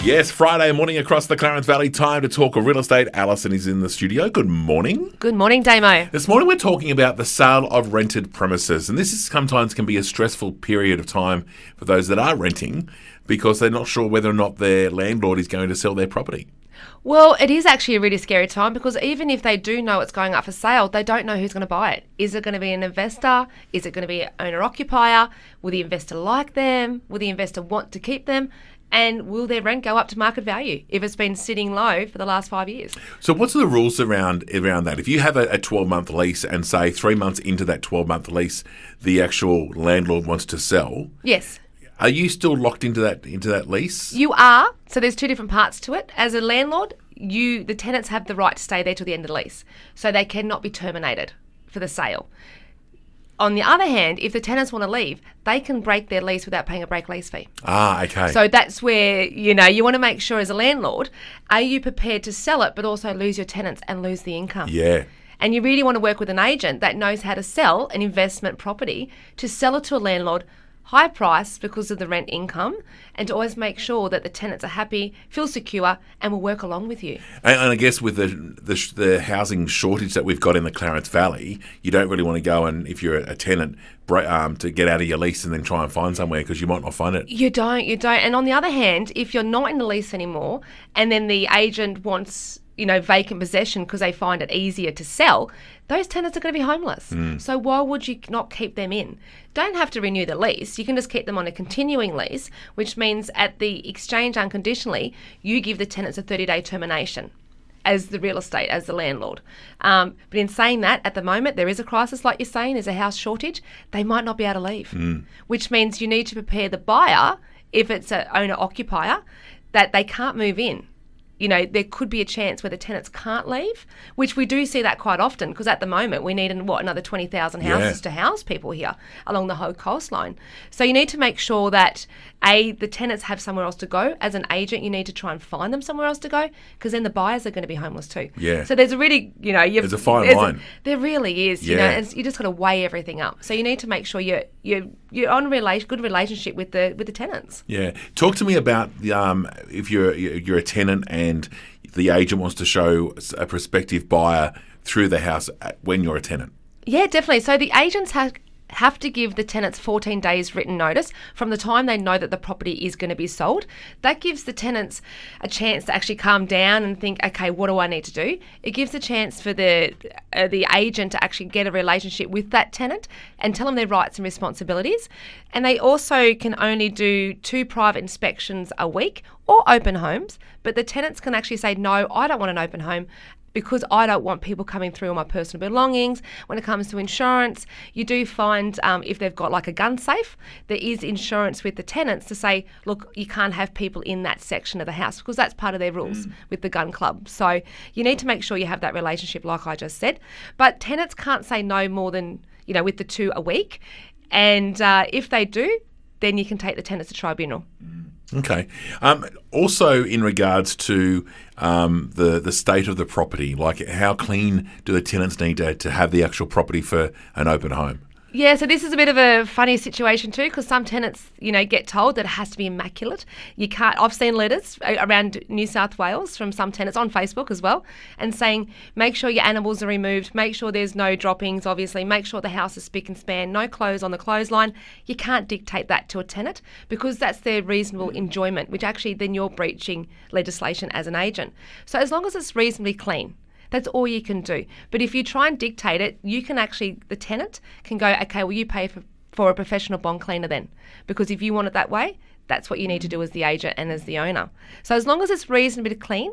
Yes, Friday morning across the Clarence Valley. Time to talk real estate. Alison is in the studio. Good morning. Good morning, Damo. This morning we're talking about the sale of rented premises. And this is sometimes can be a stressful period of time for those that are renting because they're not sure whether or not their landlord is going to sell their property. Well, it is actually a really scary time because even if they do know it's going up for sale, they don't know who's going to buy it. Is it going to be an investor? Is it going to be an owner-occupier? Will the investor like them? Will the investor want to keep them? And will their rent go up to market value if it's been sitting low for the last 5 years? So what's the rules around that? If you have a 12-month lease and say 3 months into that 12-month lease, the actual landlord wants to sell, Yes. are you still locked into that lease? You are. So there's two different parts to it. As a landlord, the tenants have the right to stay there till the end of the lease. So they cannot be terminated for the sale. On the other hand, if the tenants want to leave, they can break their lease without paying a break lease fee. Ah, okay. So that's where, you want to make sure as a landlord, are you prepared to sell it but also lose your tenants and lose the income? Yeah. And you really want to work with an agent that knows how to sell an investment property to sell it to a landlord high price because of the rent income, and to always make sure that the tenants are happy, feel secure, and will work along with you. And I guess with the housing shortage that we've got in the Clarence Valley, you don't really want to go and, if you're a tenant, to get out of your lease and then try and find somewhere because you might not find it. You don't. And on the other hand, if you're not in the lease anymore and then the agent wants vacant possession because they find it easier to sell, those tenants are going to be homeless. So why would you not keep them in? Don't have to renew the lease. You can just keep them on a continuing lease, which means at the exchange unconditionally, you give the tenants a 30-day termination as the real estate, as the landlord. But in saying that, at the moment, there is a crisis, like you're saying, there's a house shortage. They might not be able to leave, which means you need to prepare the buyer, if it's an owner-occupier, that they can't move in. There could be a chance where the tenants can't leave, which we do see that quite often because at the moment we need another 20,000 houses to house people here along the whole coastline. So you need to make sure that the tenants have somewhere else to go. As an agent, you need to try and find them somewhere else to go because then the buyers are going to be homeless too. Yeah. So there's a really, there's a fine line. There really is, and you just got to weigh everything up. So you need to make sure you're on a good relationship with the tenants. Yeah. Talk to me about if you're a tenant and the agent wants to show a prospective buyer through the house when you're a tenant. Yeah, definitely. So the agents have to give the tenants 14 days written notice from the time they know that the property is going to be sold. That gives the tenants a chance to actually calm down and think, okay, what do I need to do? It gives a chance for the agent to actually get a relationship with that tenant and tell them their rights and responsibilities. And they also can only do 2 private inspections a week or open homes, but the tenants can actually say, no, I don't want an open home, because I don't want people coming through all my personal belongings. When it comes to insurance, you do find if they've got like a gun safe, there is insurance with the tenants to say, look, you can't have people in that section of the house because that's part of their rules with the gun club. So you need to make sure you have that relationship like I just said. But tenants can't say no more than, with the 2 a week. And if they do, then you can take the tenants to tribunal. Okay. Also, in regards to the state of the property, like how clean do the tenants need to have the actual property for an open home? Yeah, so this is a bit of a funny situation too, because some tenants, get told that it has to be immaculate. You can't. I've seen letters around New South Wales from some tenants on Facebook as well, and saying make sure your animals are removed, make sure there's no droppings, obviously, make sure the house is spick and span, no clothes on the clothesline. You can't dictate that to a tenant because that's their reasonable enjoyment, which actually then you're breaching legislation as an agent. So as long as it's reasonably clean, that's all you can do. But if you try and dictate it, the tenant can go, okay, well, you pay for a professional bond cleaner then. Because if you want it that way, that's what you need to do as the agent and as the owner. So as long as it's reasonably clean,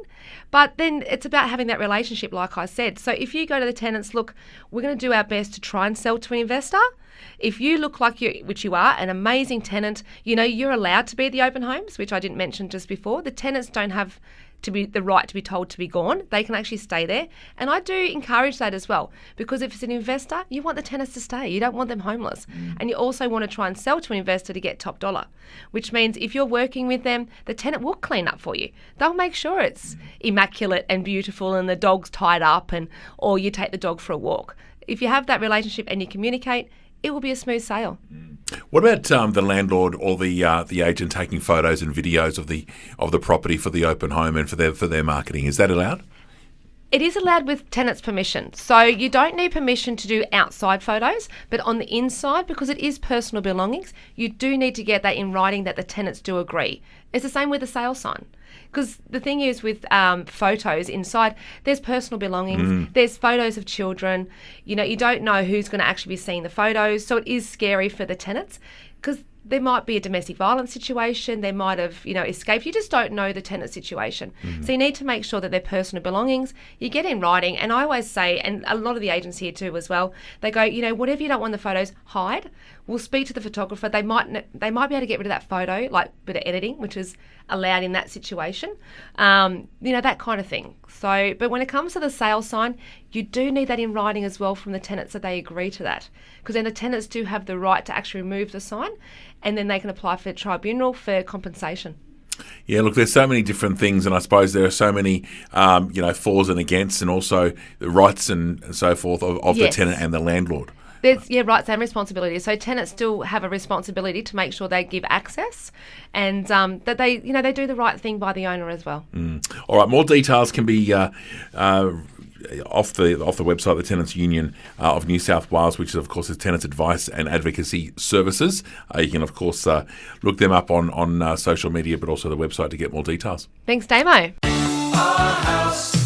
but then it's about having that relationship, like I said. So if you go to the tenants, look, we're going to do our best to try and sell to an investor. If you look like which you are, an amazing tenant, you're allowed to be the open homes, which I didn't mention just before. The tenants don't have to be the right to be told to be gone. They can actually stay there. And I do encourage that as well, because if it's an investor, you want the tenants to stay. You don't want them homeless. And you also want to try and sell to an investor to get top dollar, which means if you're working with them, the tenant will clean up for you. They'll make sure it's immaculate and beautiful and the dog's tied up or you take the dog for a walk. If you have that relationship and you communicate, it will be a smooth sale. What about the landlord or the agent taking photos and videos of the property for the open home and for their marketing? Is that allowed? It is allowed with tenant's permission. So you don't need permission to do outside photos, but on the inside, because it is personal belongings, you do need to get that in writing that the tenants do agree. It's the same with the sale sign. Because the thing is with photos inside, there's personal belongings, there's photos of children. You know, you don't know who's going to actually be seeing the photos. So it is scary for the tenants because there might be a domestic violence situation. They might have, escaped. You just don't know the tenant situation. So you need to make sure that their personal belongings, you get in writing. And I always say, and a lot of the agents here too as well, they go, whatever you don't want the photos, hide. We'll speak to the photographer. They might be able to get rid of that photo, like a bit of editing, which is allowed in that situation. That kind of thing. So, but when it comes to the sale sign, you do need that in writing as well from the tenants that they agree to that. Because then the tenants do have the right to actually remove the sign, and then they can apply for tribunal for compensation. Yeah, look, there's so many different things, and I suppose there are so many, fors and against, and also the rights and so forth of the tenant and the landlord. There's rights and responsibilities. So tenants still have a responsibility to make sure they give access, and that they do the right thing by the owner as well. All right, more details can be off the website, the Tenants Union of New South Wales, which of course is Tenants Advice and Advocacy Services. You can of course look them up on social media, but also the website to get more details. Thanks, Damo. Our house.